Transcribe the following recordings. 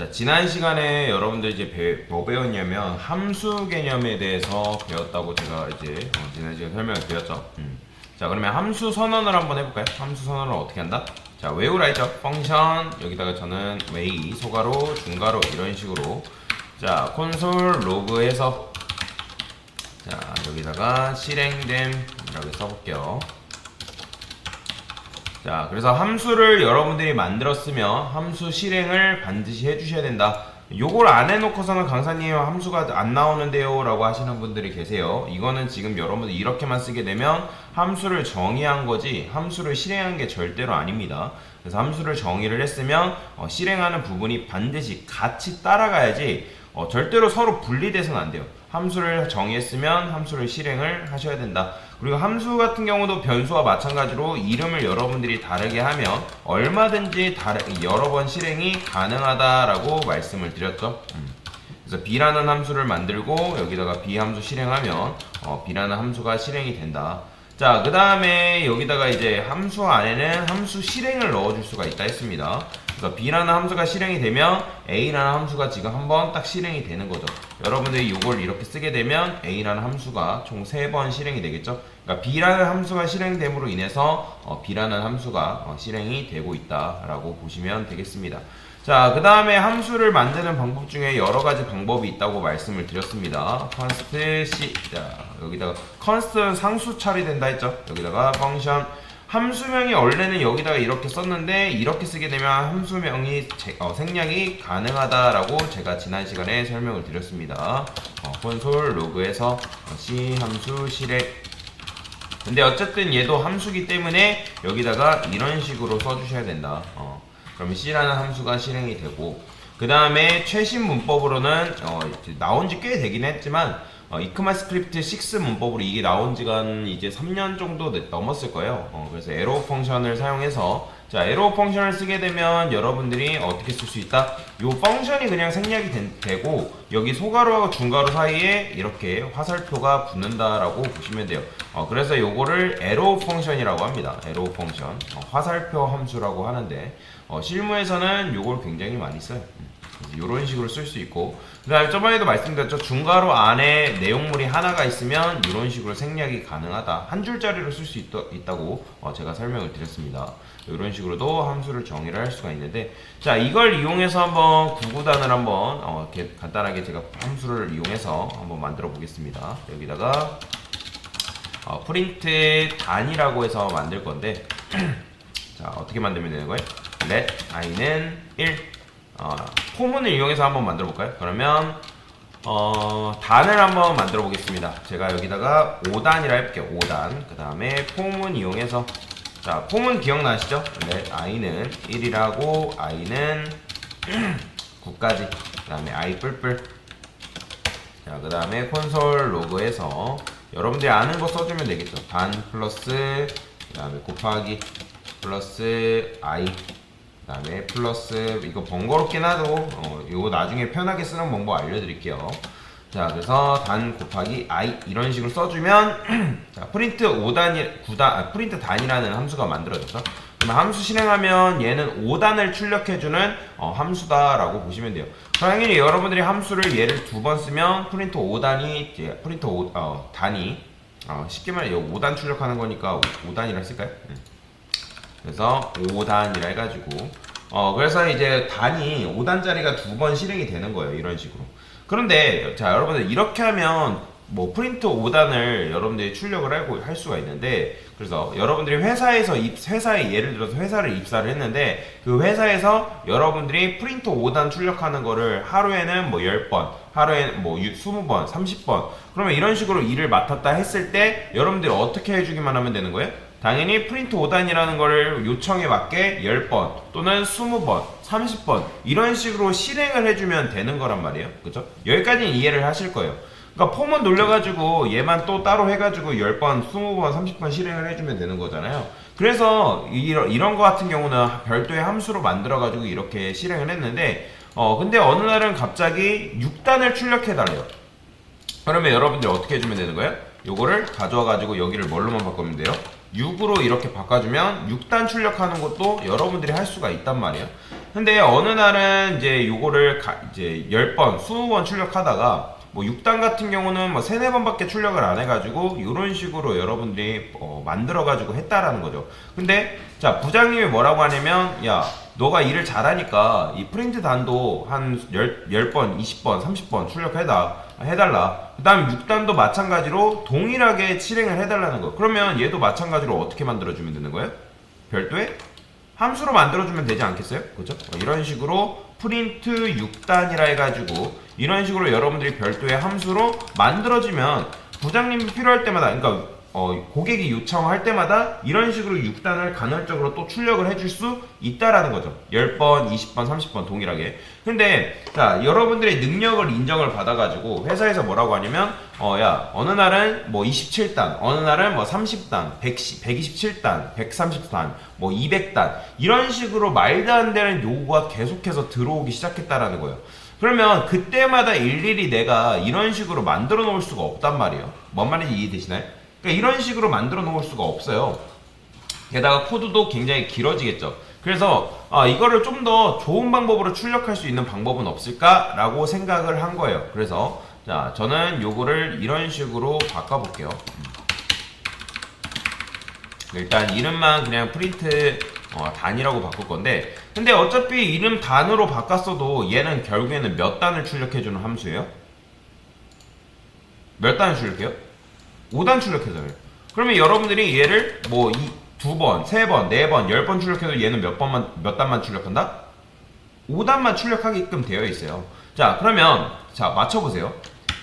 자, 지난 시간에 여러분들 이제 뭐 배웠냐면 함수 개념에 대해서 배웠다고 제가 이제 지난 시간에 설명을 드렸죠. 자, 그러면 함수 선언을 한번 해볼까요? 함수 선언을 어떻게 한다? 자, where라 했죠. 펑션 여기다가 저는 way 소가로 중가로 이런 식으로 자 콘솔 로그에서 자 여기다가 실행됨이라고 써볼게요. 자, 그래서 함수를 여러분들이 만들었으면 함수 실행을 반드시 해주셔야 된다. 요걸 안 해놓고서는 강사님 함수가 안 나오는데요 라고 하시는 분들이 계세요. 이거는 지금 여러분들 이렇게만 쓰게 되면 함수를 정의한 거지 함수를 실행한 게 절대로 아닙니다. 그래서 함수를 정의를 했으면 실행하는 부분이 반드시 같이 따라가야지 절대로 서로 분리돼서는 안 돼요. 함수를 정의했으면 함수를 실행을 하셔야 된다. 그리고 함수 같은 경우도 변수와 마찬가지로 이름을 여러분들이 다르게 하면 얼마든지 여러 번 실행이 가능하다라고 말씀을 드렸죠. 그래서 b라는 함수를 만들고 여기다가 b 함수 실행하면 b라는 함수가 실행이 된다. 자, 그 다음에 여기다가 이제 함수 안에는 함수 실행을 넣어줄 수가 있다 했습니다. 그래서 b라는 함수가 실행이 되면 a라는 함수가 지금 한번 딱 실행이 되는 거죠. 여러분들이 이걸 이렇게 쓰게 되면 a라는 함수가 총 3번 실행이 되겠죠. 그러니까 b라는 함수가 실행됨으로 인해서 b라는 함수가 실행이 되고 있다라고 보시면 되겠습니다. 자, 그 다음에 함수를 만드는 방법 중에 여러 가지 방법이 있다고 말씀을 드렸습니다. const c 자 여기다가 const는 상수 처리된다 했죠. 여기다가 function 함수명이 원래는 여기다가 이렇게 썼는데 이렇게 쓰게 되면 함수명이 생략이 가능하다라고 제가 지난 시간에 설명을 드렸습니다. 콘솔 로그에서 c 함수 실행. 근데 어쨌든 얘도 함수기 때문에 여기다가 이런 식으로 써주셔야 된다. 그러면 c라는 함수가 실행이 되고 그 다음에 최신 문법으로는 나온 지 꽤 되긴 했지만 이크마스크립트 6 문법으로 이게 나온 지가 이제 3년 정도 넘었을 거예요. 그래서 에로 펑션을 사용해서 자 에로 펑션을 쓰게 되면 여러분들이 어떻게 쓸 수 있다? 요 펑션이 그냥 생략이 되고 여기 소가로하고 중가로 사이에 이렇게 화살표가 붙는다라고 보시면 돼요. 그래서 요거를 에로 펑션이라고 합니다. 에로 펑션 화살표 함수라고 하는데 실무에서는 요걸 굉장히 많이 써요. 이런 식으로 쓸 수 있고 그 다음에 저번에도 말씀드렸죠. 중괄호 안에 내용물이 하나가 있으면 이런 식으로 생략이 가능하다. 한 줄짜리로 쓸 수 있다고 제가 설명을 드렸습니다. 이런 식으로도 함수를 정의를 할 수가 있는데 자 이걸 이용해서 한번 구구단을 한번 이렇게 간단하게 제가 함수를 이용해서 한번 만들어 보겠습니다. 여기다가 프린트 단이라고 해서 만들 건데 자 어떻게 만들면 되는 거예요? let i는 1 포문을 이용해서 한번 만들어 볼까요? 그러면 단을 한번 만들어 보겠습니다. 제가 여기다가 5단이라 해볼게요. 5단. 그 다음에 포문 이용해서 자 포문 기억나시죠? let i는 1이라고 i는 9까지 그 다음에 i 뿔뿔 자 그 다음에 콘솔 로그에서 여러분들이 아는 거 써주면 되겠죠. 단 플러스 그 다음에 곱하기 플러스 i 그 다음에 플러스 이거 번거롭긴 하도 이거 나중에 편하게 쓰는 방법 알려드릴게요. 자 그래서 단 곱하기 i 이런 식으로 써주면 자 프린트 5단이 9단 프린트 단이라는 함수가 만들어졌죠. 그러면 함수 실행하면 얘는 5단을 출력해주는 함수다라고 보시면 돼요. 당연히 여러분들이 함수를 얘를 2번 쓰면 프린트 5단이 이제 프린트 단이 쉽게 말해 5단 출력하는 거니까 5단이라 쓸까요? 그래서 5단이라 해가지고 그래서 이제 단이 5단짜리가 2번 실행이 되는 거예요. 이런 식으로. 그런데 자 여러분들 이렇게 하면 뭐 프린트 5단을 여러분들이 출력을 할 수가 있는데 그래서 여러분들이 회사에 예를 들어서 회사를 입사를 했는데 그 회사에서 여러분들이 프린트 5단 출력하는 거를 하루에는 뭐 10번 하루에 뭐 20번 30번 그러면 이런 식으로 일을 맡았다 했을 때 여러분들이 어떻게 해주기만 하면 되는 거예요? 당연히 프린트 5단이라는 거를 요청에 맞게 10번 또는 20번 30번 이런 식으로 실행을 해주면 되는 거란 말이에요. 그죠? 여기까지는 이해를 하실 거예요. 그러니까 폼은 돌려가지고 얘만 또 따로 해가지고 10번 20번 30번 실행을 해주면 되는 거잖아요. 그래서 이런 거 같은 경우는 별도의 함수로 만들어가지고 이렇게 실행을 했는데 근데 어느 날은 갑자기 6단을 출력해달래요. 그러면 여러분들이 어떻게 해주면 되는 거예요? 요거를 가져와가지고 여기를 뭘로만 바꾸면 돼요? 6으로 이렇게 바꿔주면 6단 출력하는 것도 여러분들이 할 수가 있단 말이에요. 근데 어느 날은 이제 요거를 이제 10번, 20번 출력하다가 뭐 6단 같은 경우는 뭐 3, 4번밖에 출력을 안 해가지고 이런 식으로 여러분들이 만들어가지고 했다라는 거죠. 근데 자, 부장님이 뭐라고 하냐면, 야, 너가 일을 잘하니까 이 프린트 단도 한 10번, 20번, 30번 해달라. 그 다음 6단도 마찬가지로 동일하게 실행을 해달라는 거. 그러면 얘도 마찬가지로 어떻게 만들어주면 되는 거예요? 별도의 함수로 만들어주면 되지 않겠어요? 그죠? 이런 식으로 프린트 6단이라 해가지고 이런 식으로 여러분들이 별도의 함수로 만들어주면 부장님이 필요할 때마다, 그러니까 고객이 요청할 때마다 이런 식으로 6단을 간헐적으로 또 출력을 해줄 수 있다라는 거죠. 10번, 20번, 30번 동일하게. 근데 자, 여러분들의 능력을 인정을 받아가지고 회사에서 뭐라고 하냐면 야, 어느 날은 뭐 27단, 어느 날은 뭐 30단, 127단, 130단, 뭐 200단 이런 식으로 말도 안 되는 요구가 계속해서 들어오기 시작했다라는 거예요. 그러면 그때마다 일일이 내가 이런 식으로 만들어 놓을 수가 없단 말이에요. 뭔 말인지 이해되시나요? 그러니까 이런 식으로 만들어 놓을 수가 없어요. 게다가 코드도 굉장히 길어지겠죠. 그래서 이거를 좀 더 좋은 방법으로 출력할 수 있는 방법은 없을까라고 생각을 한 거예요. 그래서 자, 저는 요거를 이런 식으로 바꿔볼게요. 일단 이름만 그냥 프린트 단이라고 바꿀 건데, 근데 어차피 이름 단으로 바꿨어도 얘는 결국에는 몇 단을 출력해주는 함수예요? 몇 단을 출력해요? 5단 출력해줘요. 그러면 여러분들이 얘를 뭐 2번, 3번, 4번, 10번 출력해도 얘는 몇 단만 출력한다? 5단만 출력하게끔 되어 있어요. 자, 그러면 자, 맞춰보세요.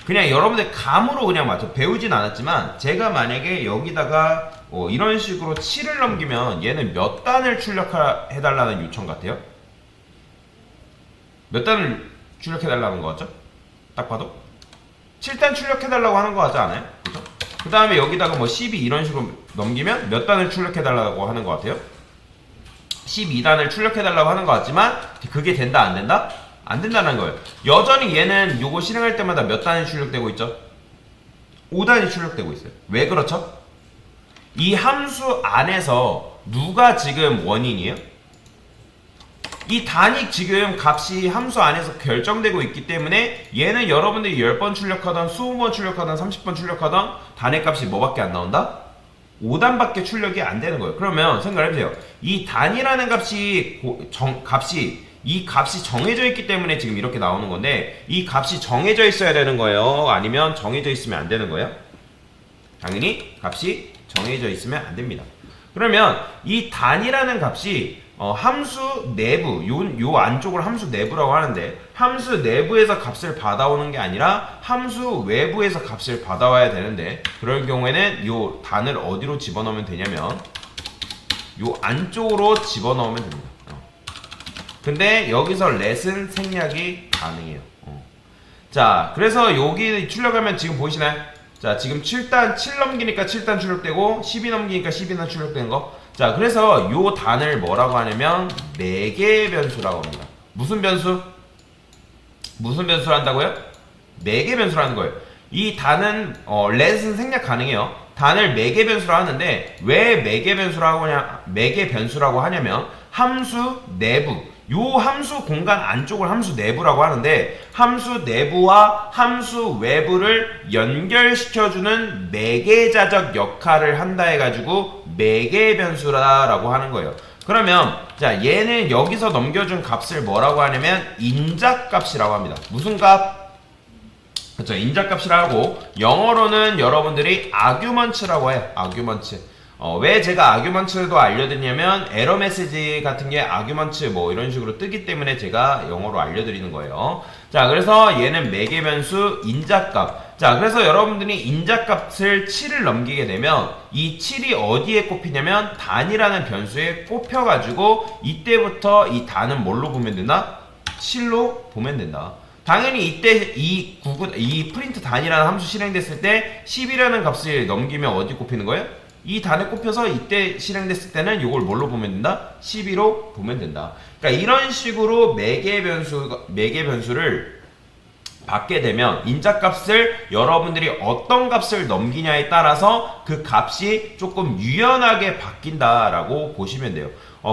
그냥 여러분들 감으로 그냥 배우진 않았지만 제가 만약에 여기다가 이런 식으로 7을 넘기면 얘는 몇 단을 출력해달라는 요청 같아요? 몇 단을 출력해달라는 거 같죠? 딱 봐도 7단 출력해달라고 하는 거 같지 않아요? 그죠? 그 다음에 여기다가 뭐 12 이런 식으로 넘기면 몇 단을 출력해달라고 하는 것 같아요? 12단을 출력해달라고 하는 것 같지만 그게 된다 안 된다? 안 된다는 거예요. 여전히 얘는 요거 실행할 때마다 몇 단이 출력되고 있죠? 5단이 출력되고 있어요. 왜 그렇죠? 이 함수 안에서 누가 지금 원인이에요? 이 단이 지금 값이 함수 안에서 결정되고 있기 때문에 얘는 여러분들이 10번 출력하던 20번 출력하던 30번 출력하던 단의 값이 뭐밖에 안 나온다? 5단밖에 출력이 안 되는 거예요. 그러면 생각을 해보세요. 이 단이라는 이 값이 정해져 있기 때문에 지금 이렇게 나오는 건데, 이 값이 정해져 있어야 되는 거예요? 아니면 정해져 있으면 안 되는 거예요? 당연히 값이 정해져 있으면 안 됩니다. 그러면 이 단이라는 값이 함수 내부, 요 안쪽을 함수 내부라고 하는데, 함수 내부에서 값을 받아오는 게 아니라 함수 외부에서 값을 받아와야 되는데, 그럴 경우에는 요 단을 어디로 집어넣으면 되냐면 요 안쪽으로 집어넣으면 됩니다. 근데 여기서 let은 생략이 가능해요. 자, 그래서 여기 출력하면 지금 보이시나요? 자, 지금 7단 7 넘기니까 7단 출력되고 12 넘기니까 12단 출력되는 거. 자, 그래서 요 단을 뭐라고 하냐면 매개 변수라고 합니다. 무슨 변수? 무슨 변수를 한다고요? 매개 변수라는 거예요. 이 단은 let은 생략 가능해요. 단을 매개 변수로 하는데 왜 매개 변수라고 하냐면 함수 내부, 요 함수 공간 안쪽을 함수 내부라고 하는데, 함수 내부와 함수 외부를 연결시켜주는 매개자적 역할을 한다 해가지고 매개 변수라고 하는 거예요. 그러면 자, 얘는 여기서 넘겨준 값을 뭐라고 하냐면 인자값이라고 합니다. 무슨 값? 그렇죠, 인자값이라고. 영어로는 여러분들이 arguments라고 해요. arguments. 왜 제가 아규먼츠도 알려드리냐면 에러 메시지 같은 게 아규먼츠 뭐 이런 식으로 뜨기 때문에 제가 영어로 알려드리는 거예요. 자, 그래서 얘는 매개 변수 인자값. 자, 그래서 여러분들이 인자값을 7을 넘기게 되면 이 7이 어디에 꼽히냐면 단이라는 변수에 꼽혀가지고 이때부터 이 단은 뭘로 보면 된다? 7로 보면 된다. 당연히 이때 이 프린트 단이라는 함수 실행됐을 때 10이라는 값을 넘기면 어디 꼽히는 거예요? 이 단에 꼽혀서 이때 실행됐을 때는 이걸 뭘로 보면 된다? 12로 보면 된다. 그러니까 이런 식으로 매개 변수를 받게 되면 인자값을 여러분들이 어떤 값을 넘기냐에 따라서 그 값이 조금 유연하게 바뀐다라고 보시면 돼요.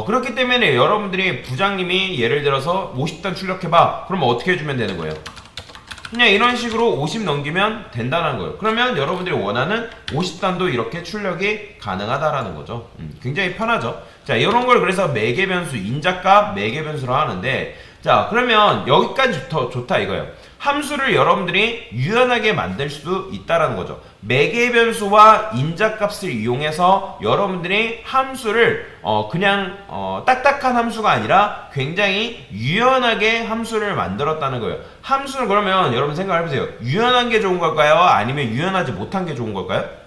그렇기 때문에 여러분들이 부장님이 예를 들어서 50단 출력해봐. 그러면 어떻게 해주면 되는 거예요? 그냥 이런 식으로 50 넘기면 된다는 거예요. 그러면 여러분들이 원하는 50단도 이렇게 출력이 가능하다라는 거죠. 굉장히 편하죠. 자, 이런 걸 그래서 매개 변수, 인자값 매개 변수로 하는데, 자, 그러면 여기까지 좋다 이거예요. 함수를 여러분들이 유연하게 만들 수 있다라는 거죠. 매개 변수와 인자값을 이용해서 여러분들이 함수를 그냥 딱딱한 함수가 아니라 굉장히 유연하게 함수를 만들었다는 거예요. 함수는 그러면 여러분 생각해보세요. 유연한 게 좋은 걸까요? 아니면 유연하지 못한 게 좋은 걸까요?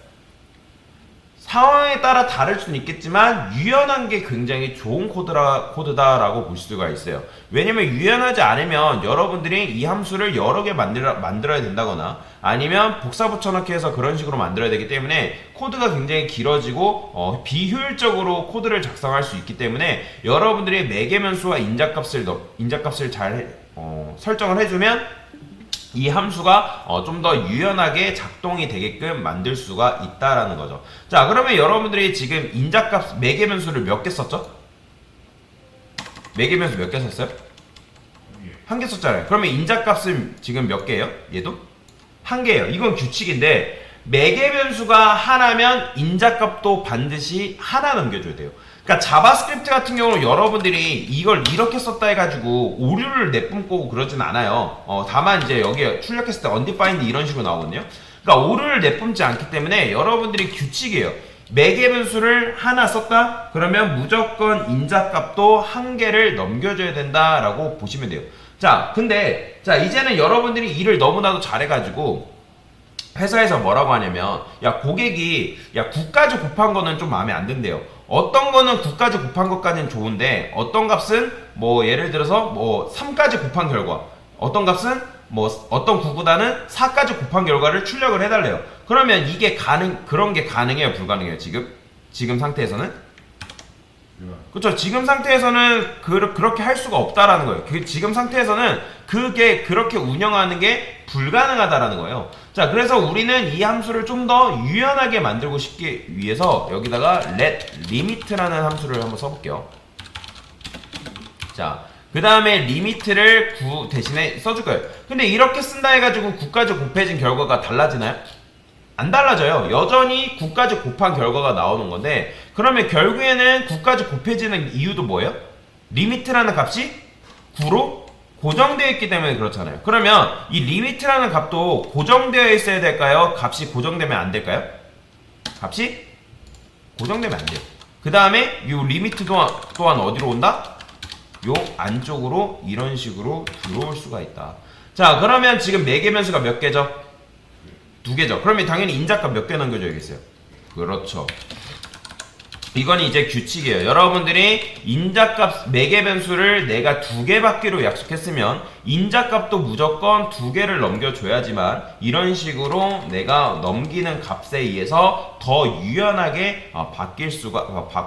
상황에 따라 다를 수는 있겠지만 유연한 게 굉장히 좋은 코드다라고 볼 수가 있어요. 왜냐면 유연하지 않으면 여러분들이 이 함수를 여러 개 만들어야 된다거나 아니면 복사 붙여넣기 해서 그런 식으로 만들어야 되기 때문에 코드가 굉장히 길어지고 비효율적으로 코드를 작성할 수 있기 때문에 여러분들이 매개변수와 인자값을 잘 설정을 해주면 이 함수가 좀 더 유연하게 작동이 되게끔 만들 수가 있다라는 거죠. 자, 그러면 여러분들이 지금 인자값 매개변수를 몇 개 썼죠? 매개변수 몇 개 썼어요? 한 개 썼잖아요. 그러면 인자값은 지금 몇 개예요? 얘도? 한 개예요. 이건 규칙인데 매개변수가 하나면 인자값도 반드시 하나 넘겨줘야 돼요. 그러니까 자바스크립트 같은 경우는 여러분들이 이걸 이렇게 썼다 해가지고 오류를 내뿜고 그러진 않아요. 다만 이제 여기에 출력했을 때 undefined 이런 식으로 나오거든요. 그러니까 오류를 내뿜지 않기 때문에 여러분들이 규칙이에요. 매개 변수를 하나 썼다? 그러면 무조건 인자값도 한 개를 넘겨줘야 된다라고 보시면 돼요. 자, 근데 자 이제는 여러분들이 일을 너무나도 잘해가지고 회사에서 뭐라고 하냐면 야 고객이 야 9까지 곱한 거는 좀 마음에 안 든대요. 어떤 거는 9까지 곱한 것까지는 좋은데 어떤 값은 뭐 예를 들어서 뭐 3까지 곱한 결과 어떤 값은 뭐 어떤 9보다는 4까지 곱한 결과를 출력을 해달래요. 그러면 이게 그런 게 가능해요? 불가능해요? 지금 상태에서는? 그렇죠. 지금 상태에서는 그렇게 할 수가 없다라는 거예요. 지금 상태에서는 그게 그렇게 운영하는 게 불가능하다라는 거예요. 자, 그래서 우리는 이 함수를 좀 더 유연하게 만들고 싶기 위해서 여기다가 let limit라는 함수를 한번 써볼게요. 자, 그 다음에 리미트를 9 대신에 써줄 거예요. 근데 이렇게 쓴다 해가지고 9까지 곱해진 결과가 달라지나요? 안 달라져요. 여전히 9까지 곱한 결과가 나오는 건데 그러면 결국에는 9까지 곱해지는 이유도 뭐예요? 리미트라는 값이 9로 고정되어 있기 때문에 그렇잖아요. 그러면 이 리미트라는 값도 고정되어 있어야 될까요? 값이 고정되면 안 될까요? 값이 고정되면 안 돼요. 그 다음에 이 리미트 또한 어디로 온다? 요 안쪽으로 이런 식으로 들어올 수가 있다. 자, 그러면 지금 매개 변수가 몇 개죠? 2개죠. 그러면 당연히 인자값 몇 개 넘겨줘야겠어요? 그렇죠. 이건 이제 규칙이에요. 여러분들이 인자값 매개 변수를 내가 2개 받기로 약속했으면 인자값도 무조건 2개를 넘겨줘야지만 이런 식으로 내가 넘기는 값에 의해서 더 유연하게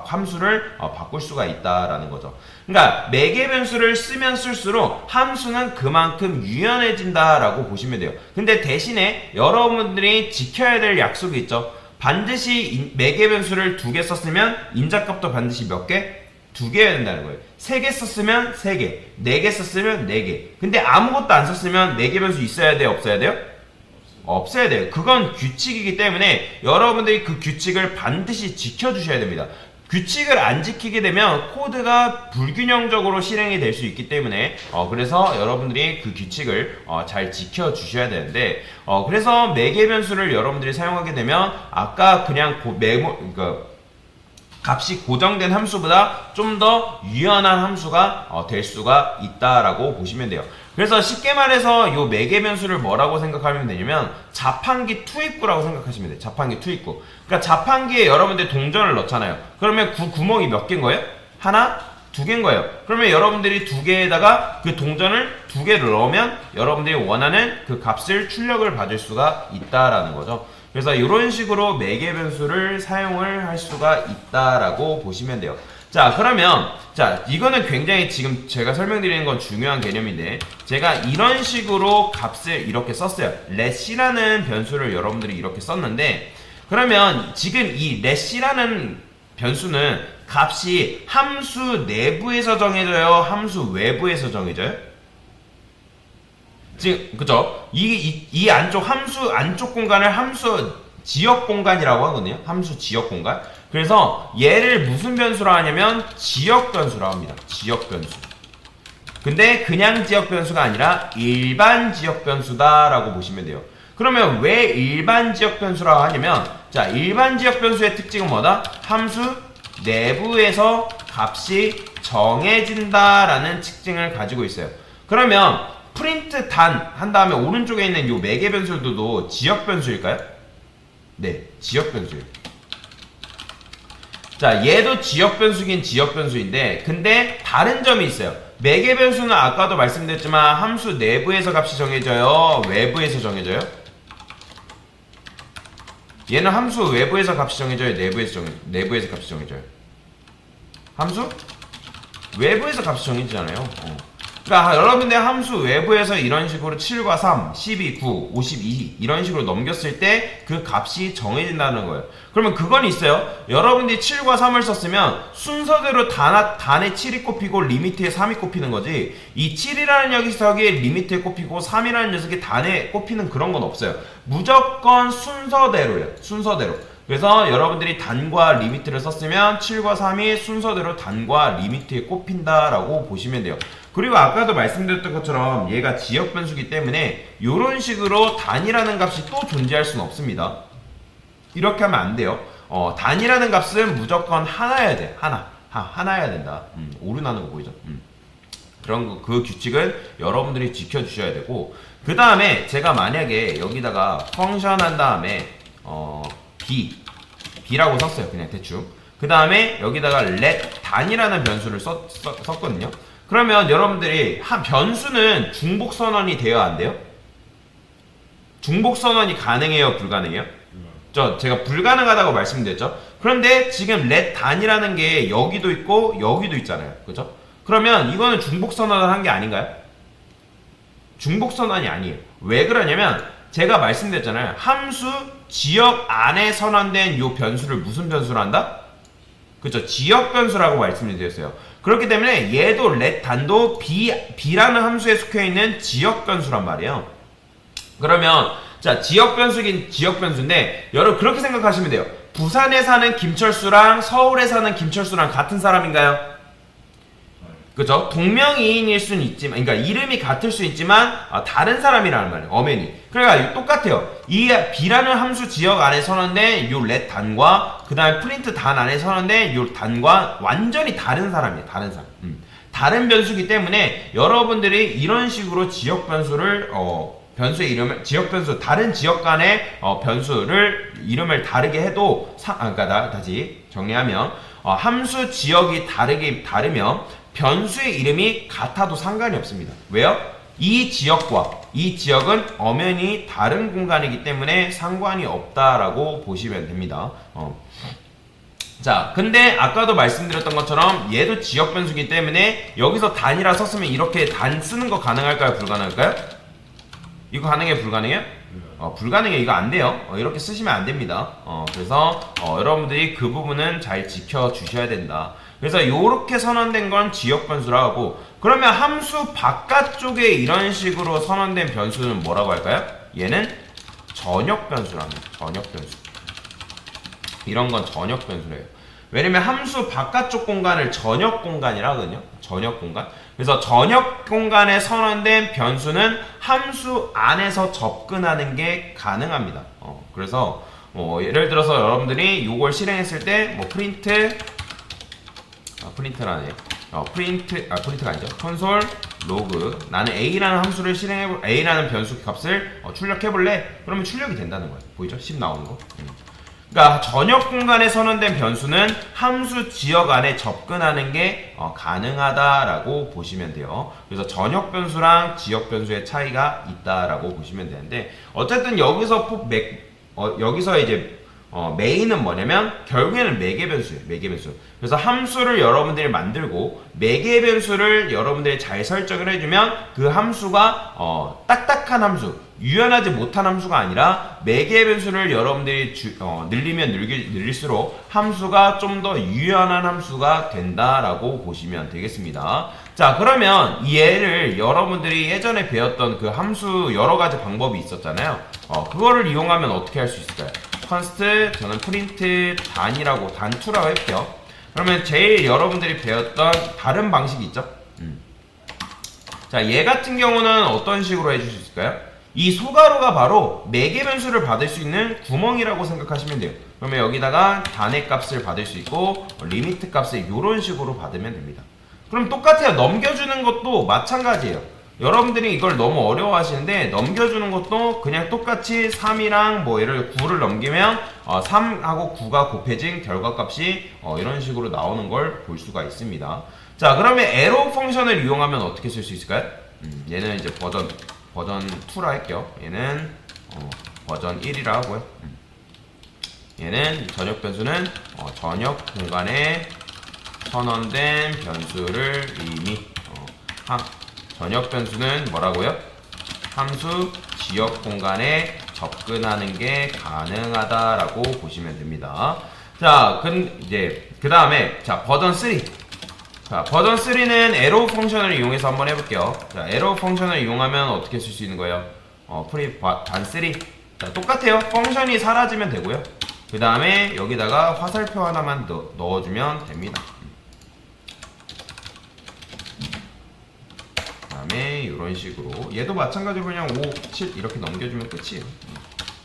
함수를 바꿀 수가 있다라는 거죠. 그러니까 매개 변수를 쓰면 쓸수록 함수는 그만큼 유연해진다라고 보시면 돼요. 근데 대신에 여러분들이 지켜야 될 약속이 있죠. 반드시 매개 변수를 2개 썼으면 인자값도 반드시 몇 개? 2개여야 된다는 거예요. 3개 썼으면 3개, 4개 썼으면 4개. 근데 아무것도 안 썼으면 매개 변수 있어야 돼요? 없어야 돼요? 없어야 돼요. 그건 규칙이기 때문에 여러분들이 그 규칙을 반드시 지켜주셔야 됩니다. 규칙을 안 지키게 되면 코드가 불균형적으로 실행이 될 수 있기 때문에 그래서 여러분들이 그 규칙을 잘 지켜주셔야 되는데 그래서 매개 변수를 여러분들이 사용하게 되면 아까 그냥 값이 고정된 함수보다 좀 더 유연한 함수가 될 수가 있다라고 보시면 돼요. 그래서 쉽게 말해서 요 매개 변수를 뭐라고 생각하면 되냐면 자판기 투입구라고 생각하시면 돼요. 자판기 투입구. 그러니까 자판기에 여러분들 동전을 넣잖아요. 그러면 구멍이 몇 개인 거예요? 하나, 2개인 거예요. 그러면 여러분들이 2개에다가 그 동전을 2개를 넣으면 여러분들이 원하는 그 값을 출력을 받을 수가 있다라는 거죠. 그래서 이런 식으로 매개 변수를 사용을 할 수가 있다라고 보시면 돼요. 자, 그러면 자 이거는 굉장히 지금 제가 설명드리는 건 중요한 개념인데 제가 이런 식으로 값을 이렇게 썼어요. let이라는 변수를 여러분들이 이렇게 썼는데 그러면 지금 이 let이라는 변수는 값이 함수 내부에서 정해져요? 함수 외부에서 정해져요? 지금 그죠? 이 안쪽 함수 안쪽 공간을 함수 지역 공간이라고 하거든요. 함수 지역 공간. 그래서 얘를 무슨 변수라 하냐면 지역 변수라 합니다. 지역 변수. 근데 그냥 지역 변수가 아니라 일반 지역 변수다라고 보시면 돼요. 그러면 왜 일반 지역 변수라고 하냐면 자, 일반 지역 변수의 특징은 뭐다? 함수 내부에서 값이 정해진다라는 특징을 가지고 있어요. 그러면 프린트 단 한 다음에 오른쪽에 있는 요 매개 변수들도 지역 변수일까요? 네, 지역 변수예요. 자, 얘도 지역 변수긴 지역 변수인데 근데 다른 점이 있어요. 매개 변수는 아까도 말씀드렸지만 함수 내부에서 값이 정해져요? 외부에서 정해져요? 얘는 함수 외부에서 값이 정해져요? 내부에서 값이 정해져요? 함수? 외부에서 값이 정해지잖아요. 그러니까 여러분들 함수 외부에서 이런 식으로 7과 3, 12, 9, 52 이런 식으로 넘겼을 때 그 값이 정해진다는 거예요. 그러면 그건 있어요. 여러분들이 7과 3을 썼으면 순서대로 단에 7이 꼽히고 리미트에 3이 꼽히는 거지 이 7이라는 녀석이 리미트에 꼽히고 3이라는 녀석이 단에 꼽히는 그런 건 없어요. 무조건 순서대로예요. 순서대로. 그래서 여러분들이 단과 리미트를 썼으면 7과 3이 순서대로 단과 리미트에 꼽힌다라고 보시면 돼요. 그리고 아까도 말씀드렸던 것처럼 얘가 지역 변수기 때문에 이런 식으로 단이라는 값이 또 존재할 수는 없습니다. 이렇게 하면 안 돼요. 단이라는 값은 무조건 하나여야 돼. 하나여야 된다. 오류나는 거 보이죠? 그런 그 규칙은 여러분들이 지켜주셔야 되고 그 다음에 제가 만약에 여기다가 펑션 한 다음에 b라고 썼어요. 그냥 대충. 그 다음에 여기다가 let 단이라는 변수를 썼거든요. 그러면 여러분들이 한 변수는 중복 선언이 돼야 안 돼요? 중복 선언이 가능해요? 불가능해요? 제가 불가능하다고 말씀드렸죠? 그런데 지금 let 단이라는 게 여기도 있고 여기도 있잖아요. 그죠? 그러면 이거는 중복 선언을 한 게 아닌가요? 중복 선언이 아니에요. 왜 그러냐면 제가 말씀드렸잖아요. 함수 지역 안에 선언된 이 변수를 무슨 변수로 한다? 그쵸? 지역 변수라고 말씀을 드렸어요. 그렇기 때문에 얘도 let 단도 b라는 함수에 속해있는 지역 변수란 말이에요. 그러면 자, 지역 변수긴 지역 변수인데 여러분 그렇게 생각하시면 돼요. 부산에 사는 김철수랑 서울에 사는 김철수랑 같은 사람인가요? 그죠? 동명이인일 수는 있지만, 그러니까 이름이 같을 수 있지만 다른 사람이라는 말이에요. 엄연히. 그러니까 똑같아요. 이 b라는 함수 지역 안에 선언된 요 let 단과 그 다음에 프린트 단 안에 선언된 요 단과 완전히 다른 사람이에요. 다른 사람. 다른 변수기 때문에 여러분들이 이런 식으로 지역 변수를 변수의 이름을 지역 변수 다른 지역 간의 변수를 이름을 다르게 해도 그러니까 다시 정리하면 함수 지역이 다르면 변수의 이름이 같아도 상관이 없습니다. 왜요? 이 지역과 이 지역은 엄연히 다른 공간이기 때문에 상관이 없다라고 보시면 됩니다. 자, 근데 아까도 말씀드렸던 것처럼 얘도 지역 변수이기 때문에 여기서 단이라 썼으면 이렇게 단 쓰는 거 가능할까요? 불가능할까요? 이거 가능해요? 불가능해요? 불가능해요. 이거 안 돼요. 이렇게 쓰시면 안 됩니다. 그래서 여러분들이 그 부분은 잘 지켜주셔야 된다. 그래서 이렇게 선언된 건 지역 변수라고 하고 그러면 함수 바깥쪽에 이런 식으로 선언된 변수는 뭐라고 할까요? 얘는 전역 변수랍니다. 전역 변수. 이런 건 전역 변수래요. 왜냐면 함수 바깥쪽 공간을 전역 공간이라 하거든요. 전역 공간. 그래서 전역 공간에 선언된 변수는 함수 안에서 접근하는 게 가능합니다. 그래서 예를 들어서 여러분들이 이걸 실행했을 때 프린트라네. 프린트가 아니죠. 콘솔 로그 나는 A라는 함수를 A라는 변수 값을 출력해볼래? 그러면 출력이 된다는 거예요. 보이죠? 10 나오는 거. 그러니까 전역 공간에 선언된 변수는 함수 지역 안에 접근하는 게 가능하다라고 보시면 돼요. 그래서 전역 변수랑 지역 변수의 차이가 있다라고 보시면 되는데 어쨌든 여기서 이제 메인은 뭐냐면 결국에는 매개 변수예요. 매개 변수. 그래서 함수를 여러분들이 만들고 매개 변수를 여러분들이 잘 설정을 해주면 그 함수가 딱딱한 함수, 유연하지 못한 함수가 아니라 매개 변수를 여러분들이 늘리면 늘릴수록 함수가 좀 더 유연한 함수가 된다라고 보시면 되겠습니다. 자, 그러면 이 얘를 여러분들이 예전에 배웠던 그 함수 여러 가지 방법이 있었잖아요. 그거를 이용하면 어떻게 할 수 있을까요? 컨스트, 저는 프린트 단이라고 단투라고 할게요. 그러면 제일 여러분들이 배웠던 다른 방식이 있죠? 자, 얘 같은 경우는 어떤 식으로 해줄 수 있을까요? 이 소가로가 바로 매개 변수를 받을 수 있는 구멍이라고 생각하시면 돼요. 그러면 여기다가 단의 값을 받을 수 있고 리미트 값을 이런 식으로 받으면 됩니다. 그럼 똑같아요. 넘겨주는 것도 마찬가지예요. 여러분들이 이걸 너무 어려워하시는데 넘겨주는 것도 그냥 똑같이 3이랑 뭐 예를 9를 넘기면 3하고 9가 곱해진 결과값이 이런 식으로 나오는 걸 볼 수가 있습니다. 자, 그러면 에로 펑션을 이용하면 어떻게 쓸 수 있을까요? 얘는 이제 버전 2라 할게요. 얘는 버전 1이라 하고요. 얘는 전역 변수는 전역 공간에 선언된 변수를 이미 전역 변수는 뭐라고요? 함수 지역 공간에 접근하는 게 가능하다라고 보시면 됩니다. 자, 이제 그 다음에 자 버전 3. 자, 버전 3는 에로 펑션을 이용해서 한번 해볼게요. 자, 에로 펑션을 이용하면 어떻게 쓸 수 있는 거예요? 단 3. 자, 똑같아요. 펑션이 사라지면 되고요. 그 다음에 여기다가 화살표 하나만 넣어주면 됩니다. 그 다음에 이런 식으로 얘도 마찬가지로 그냥 5, 7 이렇게 넘겨주면 끝이에요.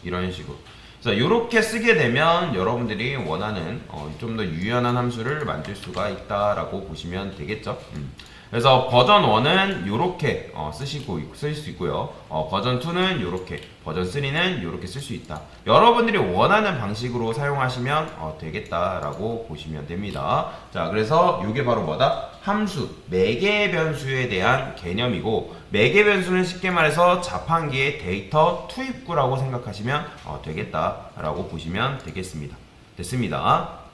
이런 식으로. 자, 이렇게 쓰게 되면 여러분들이 원하는 좀 더 유연한 함수를 만들 수가 있다라고 보시면 되겠죠. 그래서 버전 1은 이렇게 쓸 수 있고요. 버전 2는 이렇게, 버전 3는 이렇게 쓸 수 있다. 여러분들이 원하는 방식으로 사용하시면 되겠다라고 보시면 됩니다. 자, 그래서 이게 바로 뭐다? 함수, 매개 변수에 대한 개념이고, 매개 변수는 쉽게 말해서 자판기의 데이터 투입구라고 생각하시면 되겠다라고 보시면 되겠습니다. 됐습니다.